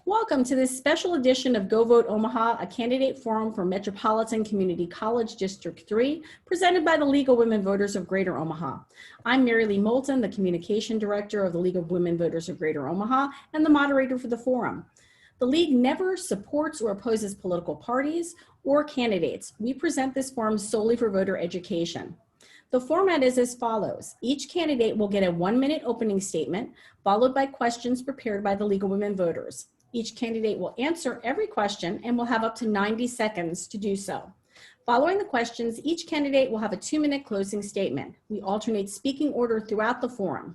Welcome to this special edition of Go Vote Omaha, a candidate forum for Metropolitan Community College District 3, presented by the League of Women Voters of Greater Omaha. I'm Mary Lee Moulton, the Communication Director of the League of Women Voters of Greater Omaha and the moderator for the forum. The League never supports or opposes political parties or candidates. We present this forum solely for voter education. The format is as follows. Each candidate will get a 1-minute opening statement, followed by questions prepared by the League of Women Voters. Each candidate will answer every question and will have up to 90 seconds to do so. Following the questions, each candidate will have a 2-minute closing statement. We alternate speaking order throughout the forum.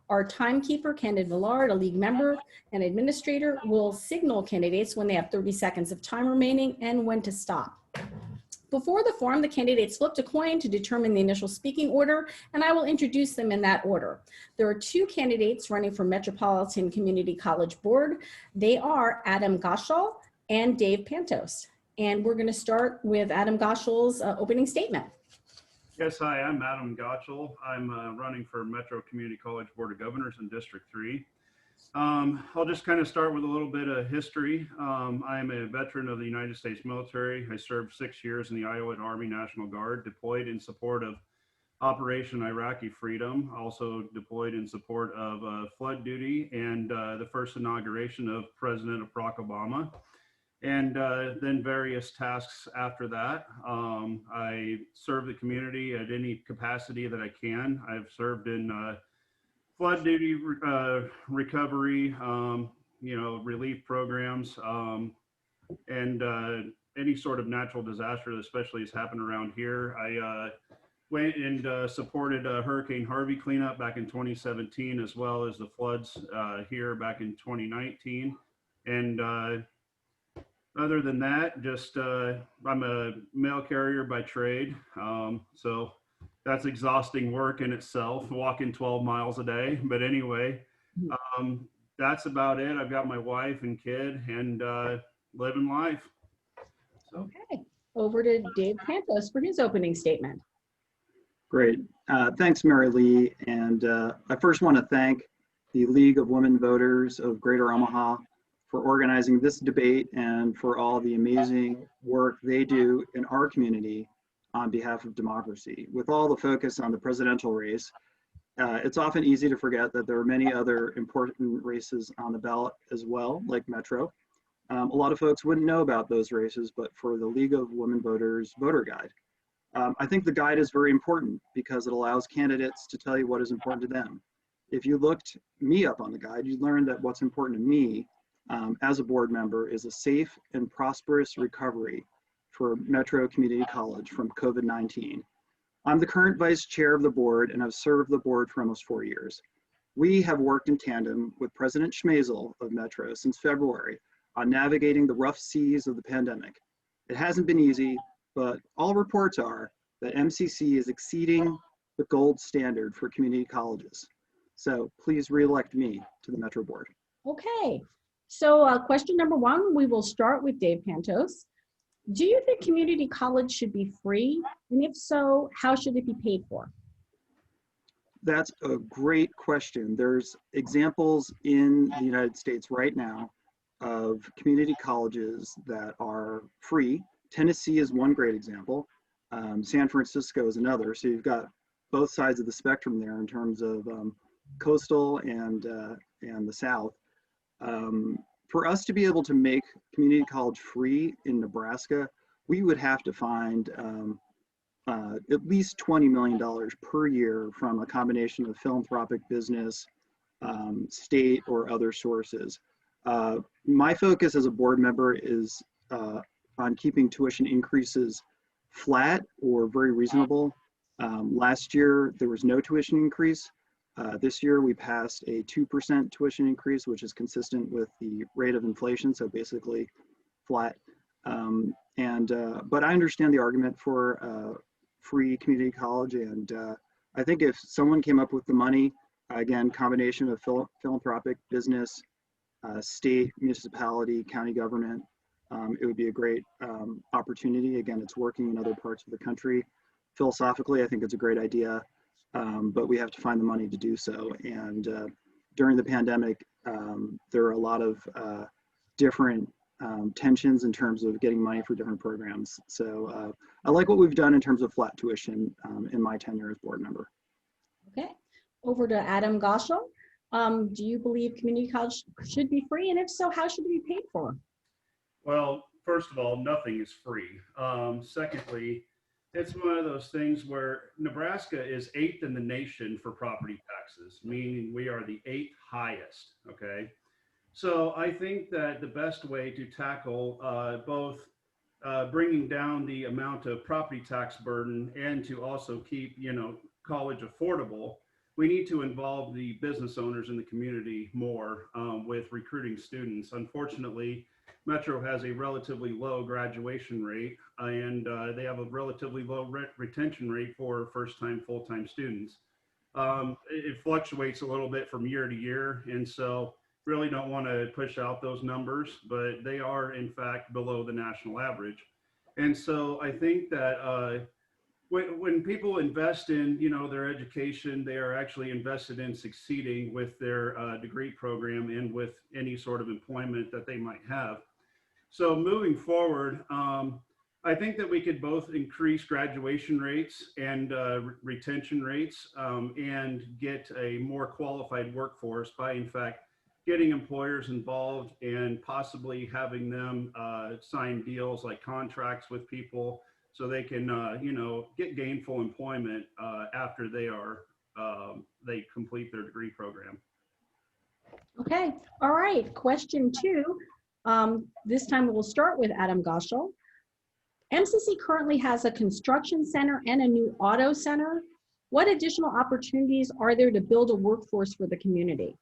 Our timekeeper, Candid Villard, a League member and administrator, will signal candidates when they have 30 seconds of time remaining and when to stop. Before the forum, the candidates flipped a coin to determine the initial speaking order, and I will introduce them in that order. There are 2 candidates running for Metropolitan Community College Board. They are Adam Gotschall and Dave Pantos. And we're going to start with Adam Gotschall's opening statement. Yes, hi, I'm Adam Gotschall. I'm running for Metro Community College Board of Governors in District 3. I'll just kind of start with a little bit of history. I'm a veteran of the United States military. I served 6 years in the Iowa Army National Guard, deployed in support of Operation Iraqi Freedom, also deployed in support of flood duty and the first inauguration of President Barack Obama, and then various tasks after that. I serve the community at any capacity that I can. I've served in flood duty, recovery, relief programs, and any sort of natural disaster that especially has happened around here. I went and supported Hurricane Harvey cleanup back in 2017, as well as the floods here back in 2019. And other than that, just I'm a mail carrier by trade, so that's exhausting work in itself, walking 12 miles a day. But anyway, that's about it. I've got my wife and kid and living life. So. Okay, over to Dave Pantos for his opening statement. Great. Thanks, Mary Lee. And I first want to thank the League of Women Voters of Greater Omaha for organizing this debate and for all the amazing work they do in our community on behalf of democracy. With all the focus on the presidential race, it's often easy to forget that there are many other important races on the ballot as well, like Metro. A lot of folks wouldn't know about those races, but for the League of Women Voters voter guide. I think the guide is very important because it allows candidates to tell you what is important to them. If you looked me up on the guide, you'd learn that what's important to me as a board member is a safe and prosperous recovery for Metro Community College from COVID-19. I'm the current vice chair of the board and have served the board for almost 4 years. We have worked in tandem with President Schmazel of Metro since February on navigating the rough seas of the pandemic. It hasn't been easy, but all reports are that MCC is exceeding the gold standard for community colleges. So please re-elect me to the Metro board. Okay, so question number 1, we will start with Dave Pantos. Do you think community college should be free? And if so, how should it be paid for? That's a great question. There's examples in the United States right now of community colleges that are free. Tennessee is one great example. San Francisco is another. So you've got both sides of the spectrum there in terms of coastal and the South. For us to be able to make community college free in Nebraska, we would have to find at least $20 million per year from a combination of philanthropic business, state, or other sources. My focus as a board member is on keeping tuition increases flat or very reasonable. Last year, there was no tuition increase. This year, we passed a 2% tuition increase, which is consistent with the rate of inflation, so basically flat. But I understand the argument for free community college, and I think if someone came up with the money, again, combination of philanthropic, business, state, municipality, county government, it would be a great opportunity. Again, it's working in other parts of the country. Philosophically, I think it's a great idea. But we have to find the money to do so. And during the pandemic, there are a lot of different tensions in terms of getting money for different programs. So I like what we've done in terms of flat tuition in my tenure as board member. Okay, over to Adam Gotschall. Do you believe community college should be free? And if so, how should it be paid for? Well, first of all, nothing is free. Secondly, it's one of those things where Nebraska is 8th in the nation for property taxes, meaning we are the 8th highest, okay? So I think that the best way to tackle both bringing down the amount of property tax burden and to also keep, college affordable, we need to involve the business owners in the community more with recruiting students. Unfortunately, Metro has a relatively low graduation rate, and they have a relatively low retention rate for first-time, full-time students. It fluctuates a little bit from year to year, and so really don't want to push out those numbers, but they are in fact below the national average. And so I think that when people invest in their education, they are actually invested in succeeding with their degree program and with any sort of employment that they might have. So moving forward, I think that we could both increase graduation rates and retention rates and get a more qualified workforce by, in fact, getting employers involved and possibly having them sign deals like contracts with people so they can, get gainful employment after they complete their degree program. Okay, all right, question 2. This time we'll start with Adam Gotschall. MCC currently has a construction center and a new auto center. What additional opportunities are there to build a workforce for the community?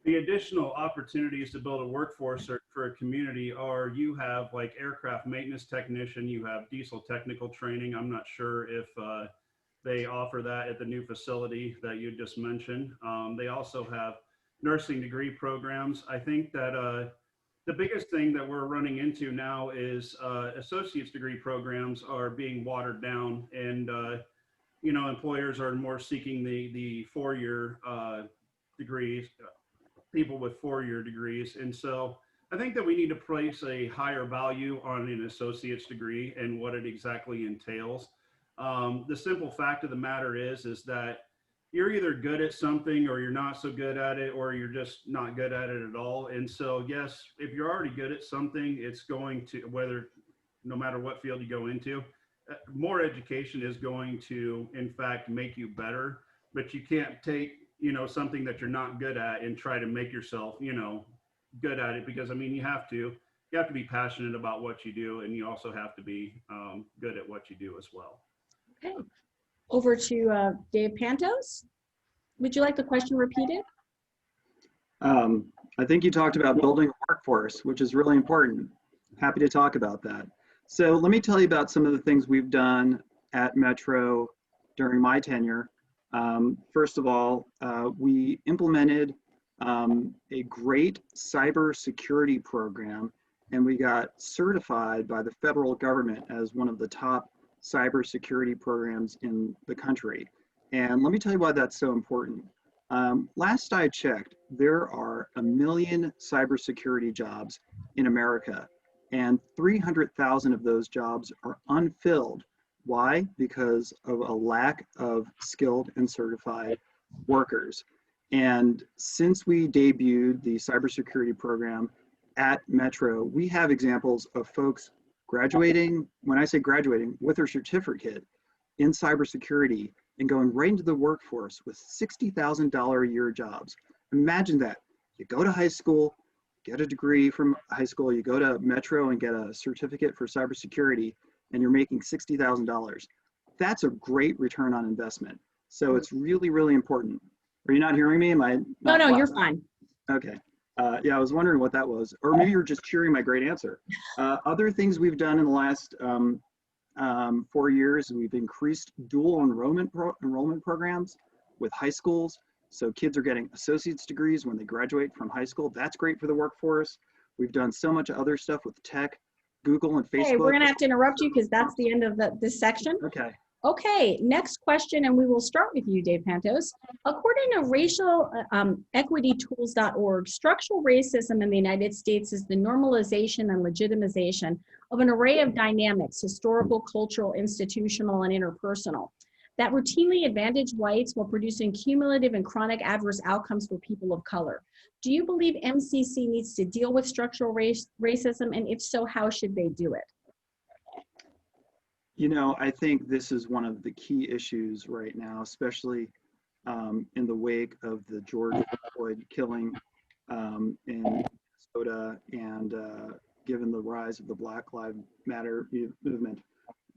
The additional opportunities to build a workforce for a community are you have like aircraft maintenance technician, you have diesel technical training. I'm not sure if they offer that at the new facility that you just mentioned. They also have nursing degree programs. I think that the biggest thing that we're running into now is associate's degree programs are being watered down, and employers are more seeking the 4-year degrees, people with 4-year degrees. And so I think that we need to place a higher value on an associate's degree and what it exactly entails. The simple fact of the matter is that you're either good at something or you're not so good at it, or you're just not good at it at all. And so, yes, if you're already good at something, it's going to, no matter what field you go into, more education is going to, in fact, make you better. But you can't take, something that you're not good at and try to make yourself, good at it, because you have to be passionate about what you do, and you also have to be good at what you do as well. Okay, over to Dave Pantos. Would you like the question repeated? I think you talked about building a workforce, which is really important. Happy to talk about that. So let me tell you about some of the things we've done at Metro during my tenure. First of all, we implemented a great cybersecurity program, and we got certified by the federal government as one of the top cybersecurity programs in the country. And let me tell you why that's so important. Last I checked, there are 1 million cybersecurity jobs in America, and 300,000 of those jobs are unfilled. Why? Because of a lack of skilled and certified workers. And since we debuted the cybersecurity program at Metro, we have examples of folks graduating, when I say graduating, with their certificate in cybersecurity and going right into the workforce with $60,000 a year jobs. Imagine that. You go to high school, get a degree from high school, you go to Metro and get a certificate for cybersecurity, and you're making $60,000. That's a great return on investment. So it's really, really important. Are you not hearing me? Am I not? No, you're fine. Okay. Yeah, I was wondering what that was. Or maybe you're just cheering my great answer. Other things we've done in the last 4 years, we've increased dual enrollment programs with high schools. So kids are getting associate's degrees when they graduate from high school. That's great for the workforce. We've done so much other stuff with tech, Google and Facebook. Hey, we're gonna have to interrupt you because that's the end of this section. Okay. Okay, next question, and we will start with you, Dave Pantos. According to racialequitytools.org, structural racism in the United States is the normalization and legitimization of an array of dynamics, historical, cultural, institutional, and interpersonal, that routinely advantage whites while producing cumulative and chronic adverse outcomes for people of color. Do you believe MCC needs to deal with structural racism, and if so, how should they do it? You know, I think this is one of the key issues right now, especially in the wake of the George Floyd killing in Minnesota and given the rise of the Black Lives Matter movement.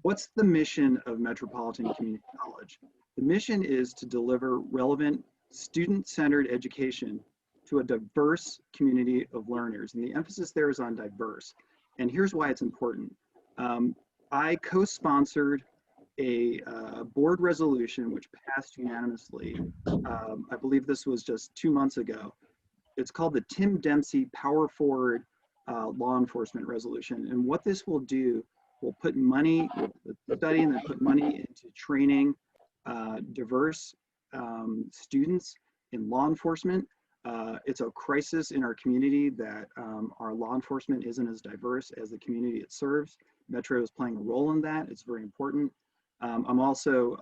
What's the mission of Metropolitan Community College? The mission is to deliver relevant, student-centered education to a diverse community of learners. And the emphasis there is on diverse. And here's why it's important. I co-sponsored a board resolution which passed unanimously. I believe this was just 2 months ago. It's called the Tim Dempsey Power Forward Law Enforcement Resolution. And what this will do, will put money, study and then put money into training diverse students in law enforcement. It's a crisis in our community that our law enforcement isn't as diverse as the community it serves. Metro is playing a role in that. It's very important. I'm also,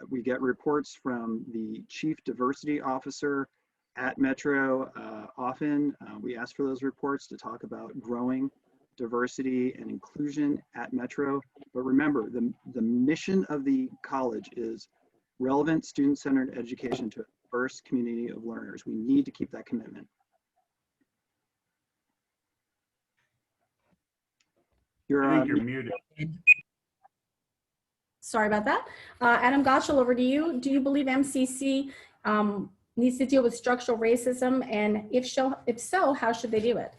we get reports from the Chief Diversity Officer at Metro often. We ask for those reports to talk about growing diversity and inclusion at Metro. But remember, the mission of the college is relevant student-centered education to a diverse community of learners. We need to keep that commitment. I think you're muted. Sorry about that. Adam Gotschall, over to you. Do you believe MCC needs to deal with structural racism? And if so, how should they do it?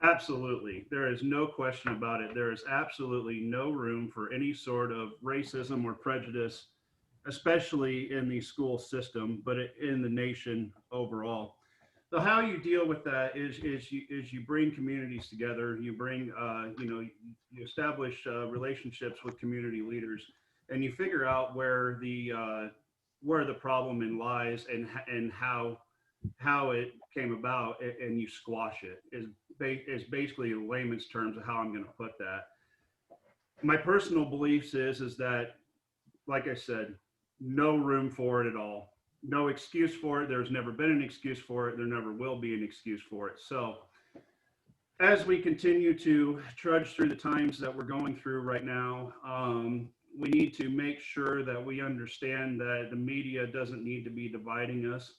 Absolutely. There is no question about it. There is absolutely no room for any sort of racism or prejudice, especially in the school system, but in the nation overall. So how you deal with that is you bring communities together. You bring, you establish relationships with community leaders, and you figure out where the problem lies and how it came about, and you squash it. Is basically in layman's terms of how I'm going to put that. My personal beliefs is that, like I said, no room for it at all. No excuse for it. There's never been an excuse for it. There never will be an excuse for it. So as we continue to trudge through the times that we're going through right now, we need to make sure that we understand that the media doesn't need to be dividing us.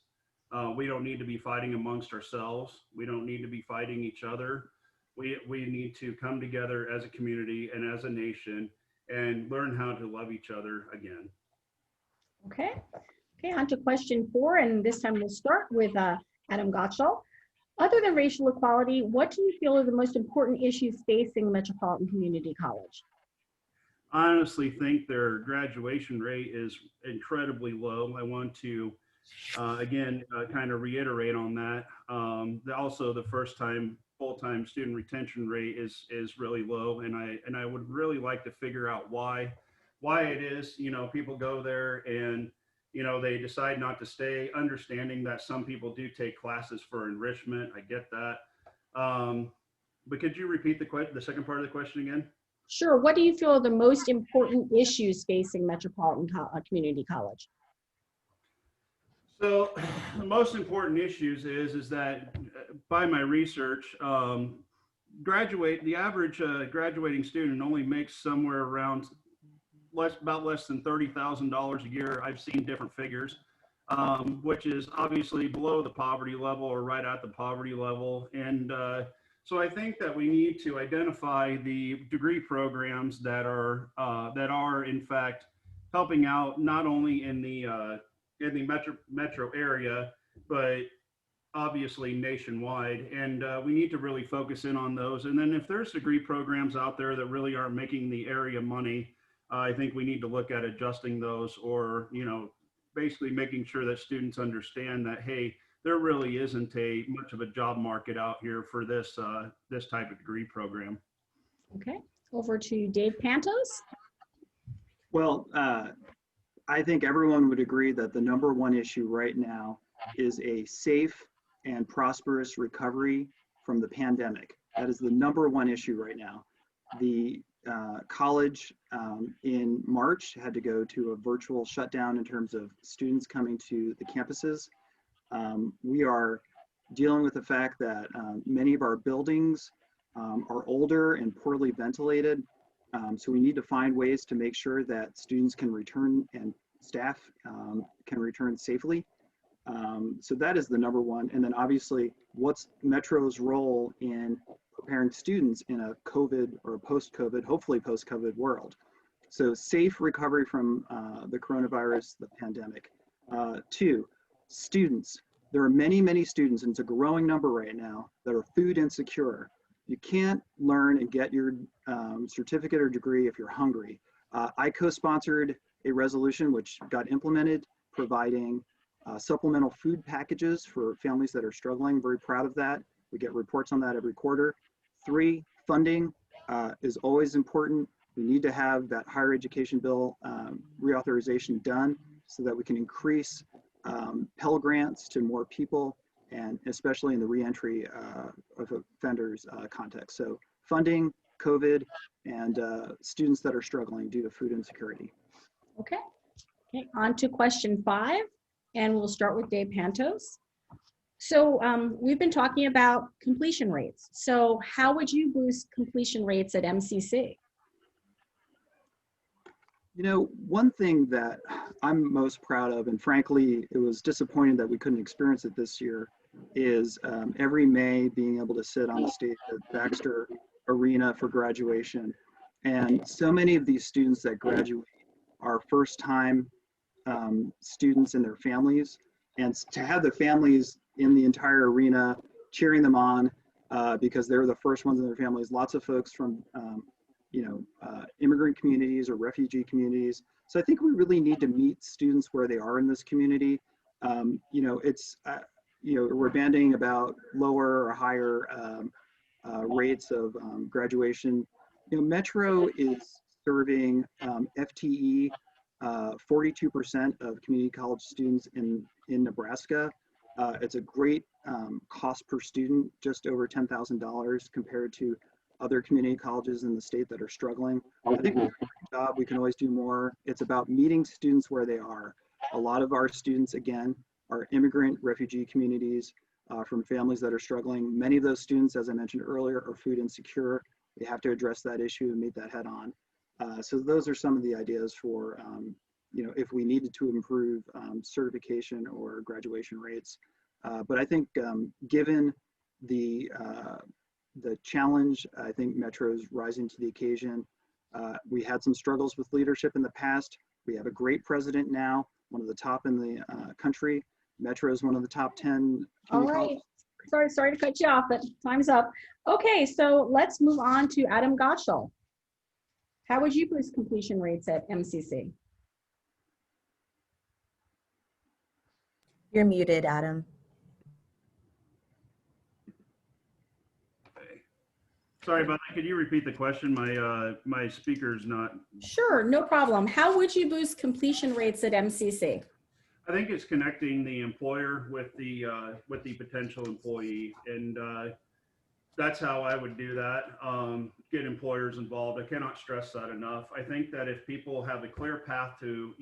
We don't need to be fighting amongst ourselves. We don't need to be fighting each other. We need to come together as a community and as a nation and learn how to love each other again. Okay, on to question 4, and this time we'll start with Adam Gotschall. Other than racial equality, what do you feel are the most important issues facing Metropolitan Community College? I honestly think their graduation rate is incredibly low. I want to, again, kind of reiterate on that. Also, the first-time full-time student retention rate is really low, and I would really like to figure out why it is. You know, people go there and they decide not to stay, understanding that some people do take classes for enrichment. I get that. But could you repeat the second part of the question again? Sure. What do you feel are the most important issues facing Metropolitan Community College? So the most important issues is that by my research, the average graduating student only makes somewhere around about less than $30,000 a year. I've seen different figures, which is obviously below the poverty level or right at the poverty level. And so I think that we need to identify the degree programs that are in fact helping out not only in the metro area, but obviously nationwide. And we need to really focus in on those. And then if there's degree programs out there that really aren't making the area money, I think we need to look at adjusting those, or basically making sure that students understand that, hey, there really isn't much of a job market out here for this type of degree program. Okay, over to Dave Pantos. Well, I think everyone would agree that the number one issue right now is a safe and prosperous recovery from the pandemic. That is the number one issue right now. The college in March had to go to a virtual shutdown in terms of students coming to the campuses. We are dealing with the fact that many of our buildings are older and poorly ventilated. So we need to find ways to make sure that students can return and staff can return safely. So that is the number one. And then obviously, what's Metro's role in preparing students in a COVID or a post-COVID, hopefully post-COVID world? So safe recovery from the coronavirus, the pandemic. Two, students. There are many, many students, and it's a growing number right now, that are food insecure. You can't learn and get your certificate or degree if you're hungry. I co-sponsored a resolution which got implemented, providing supplemental food packages for families that are struggling. Very proud of that. We get reports on that every quarter. Three, funding is always important. We need to have that higher education bill reauthorization done so that we can increase Pell Grants to more people, and especially in the reentry of offenders context. So funding, COVID, and students that are struggling due to food insecurity. Okay. Okay, on to question 5, and we'll start with Dave Pantos. So we've been talking about completion rates. So how would you boost completion rates at MCC? You know, one thing that I'm most proud of, and frankly, it was disappointing that we couldn't experience it this year, is every May being able to sit on the stage at Baxter Arena for graduation. And so many of these students that graduate are first-time students and their families. And to have the families in the entire arena cheering them on because they're the first ones in their families, lots of folks from immigrant communities or refugee communities. So I think we really need to meet students where they are in this community. We're bandying about lower or higher rates of graduation. Metro is serving FTE 42% of community college students in Nebraska. It's a great cost per student, just over $10,000 compared to other community colleges in the state that are struggling. I think we do a great job. We can always do more. It's about meeting students where they are. A lot of our students, again, are immigrant refugee communities from families that are struggling. Many of those students, as I mentioned earlier, are food insecure. We have to address that issue and meet that head on. So those are some of the ideas for, if we needed to improve certification or graduation rates. But I think given the challenge, I think Metro is rising to the occasion. We had some struggles with leadership in the past. We have a great president now, one of the top in the country. Metro is one of the top 10. All right. Sorry to cut you off, but time's up. Okay, so let's move on to Adam Gotschall. How would you boost completion rates at MCC? You're muted, Adam. Sorry about that. Could you repeat the question? My speaker's not. Sure, no problem. How would you boost completion rates at MCC? I think it's connecting the employer with the potential employee, and that's how I would do that. Get employers involved. I cannot stress that enough. I think that if people have a clear path to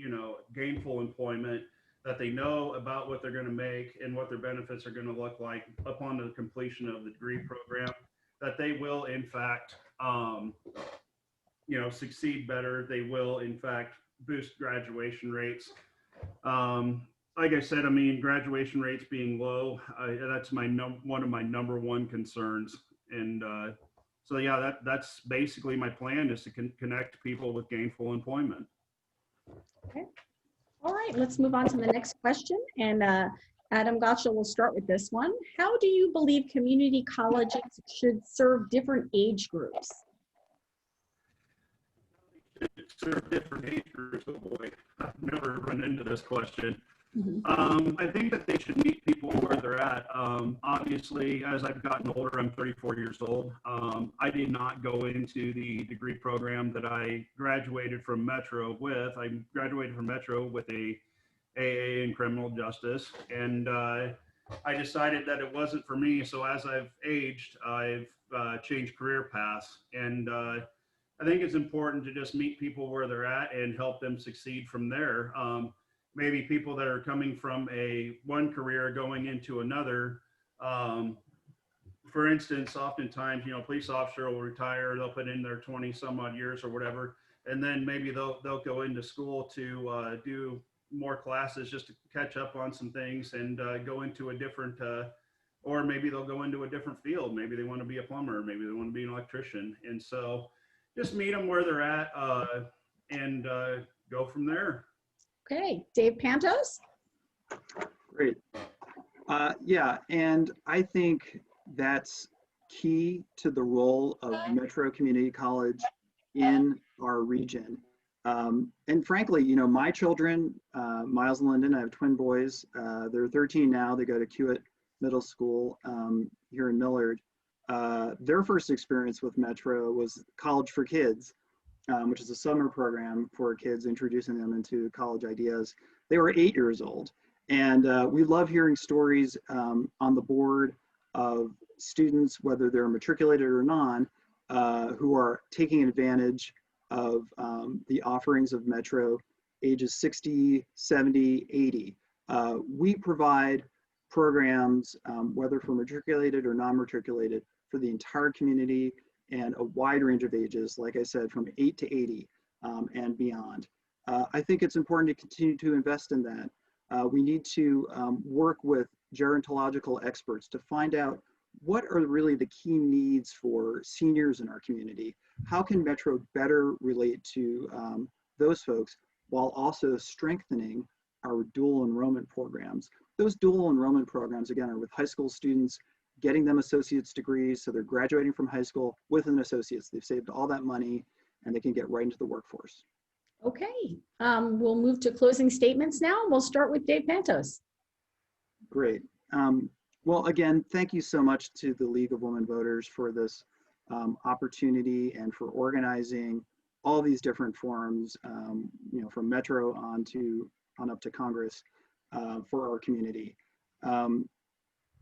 gainful employment, that they know about what they're going to make and what their benefits are going to look like upon the completion of the degree program, that they will in fact succeed better. They will in fact boost graduation rates. Like I said, I mean, graduation rates being low, that's one of my number one concerns. And so yeah, that's basically my plan, is to connect people with gainful employment. Okay. All right, let's move on to the next question. And Adam Gotschall will start with this one. How do you believe community colleges should serve different age groups? Serve different age groups. Oh boy, I've never run into this question. Mhm. I think that they should meet people where they're at. Obviously, as I've gotten older, I'm 34 years old. I did not go into the degree program that I graduated from Metro with. I graduated from Metro with a AA in criminal justice, and I decided that it wasn't for me. So as I've aged, I've changed career paths, and I think it's important to just meet people where they're at and help them succeed from there. Maybe people that are coming from one career going into another. Um, for instance, oftentimes, police officer will retire, they'll put in their 20 some odd years or whatever, and then maybe they'll go into school to do more classes just to catch up on some things and go into a different, or maybe they'll go into a different field. Maybe they want to be a plumber, maybe they want to be an electrician. And so just meet them where they're at and go from there. Okay, Dave Pantos? Great. Yeah, and I think that's key to the role of Metro Community College in our region. And frankly, my children, Miles and Lyndon, I have twin boys. They're 13 now. They go to Kiewit Middle School here in Millard. Their first experience with Metro was College for Kids, which is a summer program for kids, introducing them into college ideas. They were 8 years old. And we love hearing stories on the board of students, whether they're matriculated or non, who are taking advantage of the offerings of Metro, ages 60, 70, 80. We provide programs, whether for matriculated or non-matriculated, for the entire community and a wide range of ages, like I said, from 8 to 80 and beyond. I think it's important to continue to invest in that. We need to work with gerontological experts to find out what are really the key needs for seniors in our community. How can Metro better relate to those folks while also strengthening our dual enrollment programs? Those dual enrollment programs, again, are with high school students, getting them associate's degrees, so they're graduating from high school with an associate's. They've saved all that money and they can get right into the workforce. Okay, we'll move to closing statements now. We'll start with Dave Pantos. Great. Well, again, thank you so much to the League of Women Voters for this opportunity and for organizing all these different forums, from Metro on up to Congress for our community.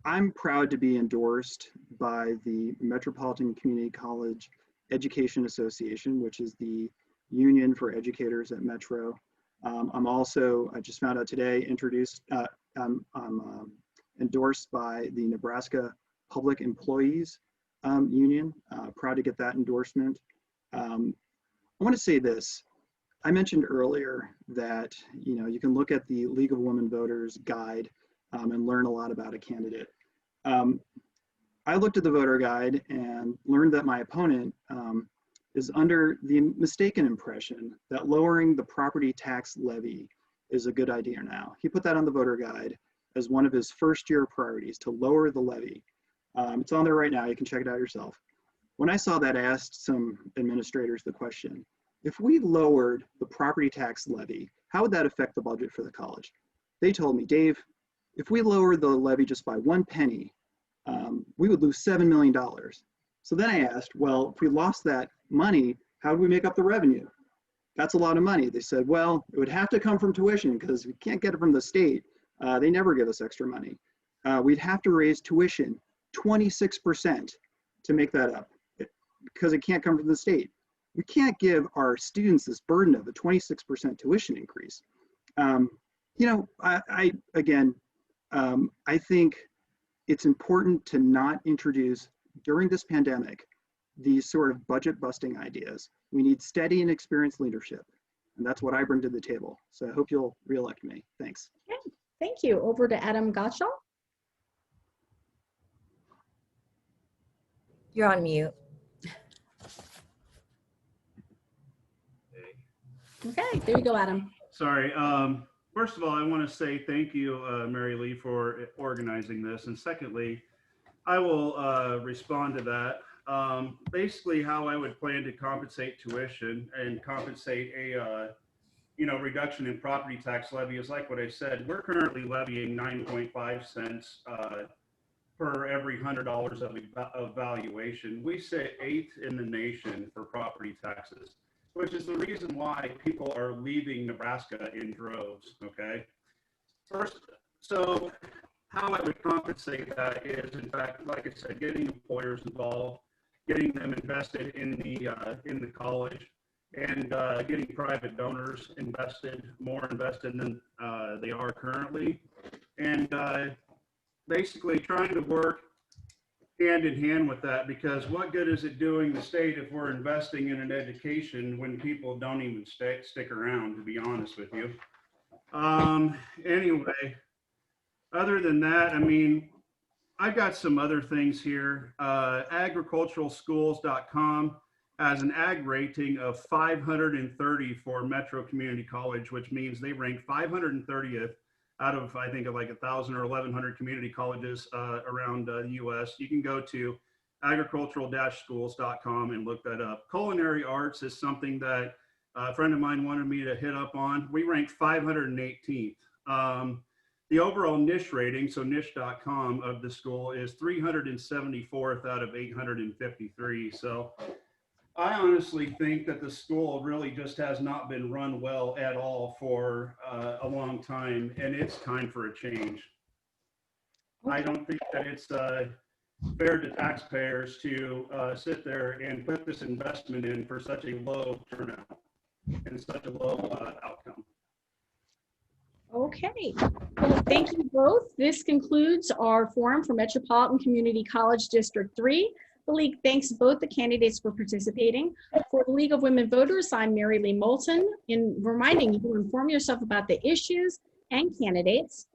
I'm proud to be endorsed by the Metropolitan Community College Education Association, which is the union for educators at Metro. I'm also, I just found out today, I'm endorsed by the Nebraska Public Employees Union. Proud to get that endorsement. I want to say this. I mentioned earlier that you can look at the League of Women Voters guide and learn a lot about a candidate. I looked at the voter guide and learned that my opponent is under the mistaken impression that lowering the property tax levy is a good idea now. He put that on the voter guide as one of his first-year priorities, to lower the levy. It's on there right now. You can check it out yourself. When I saw that, I asked some administrators the question, if we lowered the property tax levy, how would that affect the budget for the college? They told me, Dave, if we lowered the levy just by 1 penny, we would lose $7 million. So then I asked, well, if we lost that money, how do we make up the revenue? That's a lot of money. They said, well, it would have to come from tuition because we can't get it from the state. They never give us extra money. We'd have to raise tuition 26% to make that up because it can't come from the state. We can't give our students this burden of a 26% tuition increase. I think it's important to not introduce during this pandemic these sort of budget busting ideas. We need steady and experienced leadership. And that's what I bring to the table. So I hope you'll reelect me. Thanks. Okay, thank you. Over to Adam Gotschall. You're on mute. Okay, there you go, Adam. Sorry. First of all, I want to say thank you, Mary Lee, for organizing this. And secondly, I will respond to that. Basically, how I would plan to compensate tuition and compensate reduction in property tax levy is like what I said. We're currently levying 9.5 cents per every $100 of valuation. We sit 8th in the nation for property taxes, which is the reason why people are leaving Nebraska in droves. Okay. First, so how I would compensate that is, in fact, like I said, getting employers involved, getting them invested in the college, and getting private donors more invested than they are currently, and basically trying to work hand in hand with that, because what good is it doing the state if we're investing in an education when people don't even stick around, to be honest with you. Anyway, other than that, I mean, I've got some other things here. Agriculturalschools.com has an ag rating of 530 for Metro Community College, which means they rank 530th out of, I think, of like 1,000 or 1,100 community colleges around the US. You can go to agricultural-schools.com and look that up. Culinary arts is something that a friend of mine wanted me to hit up on. We rank 518th. The overall niche rating, so niche.com, of the school is 374th out of 853. So I honestly think that the school really just has not been run well at all for a long time, and it's time for a change. I don't think that it's fair to taxpayers to sit there and put this investment in for such a low turnout and such a low outcome. Okay, well, thank you both. This concludes our forum for Metropolitan Community College District 3. The League thanks both the candidates for participating. For the League of Women Voters, I'm Mary Lee Moulton, in reminding you to inform yourself about the issues and candidates.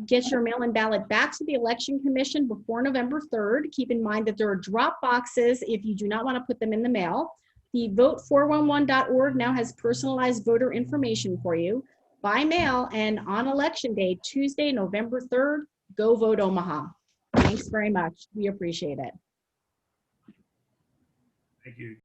Get your mail-in ballot back to the Election Commission before November 3rd. Keep in mind that there are drop boxes if you do not want to put them in the mail. The vote411.org now has personalized voter information for you by mail, and on election day, Tuesday, November 3rd, go vote Omaha. Thanks very much. We appreciate it. Thank you.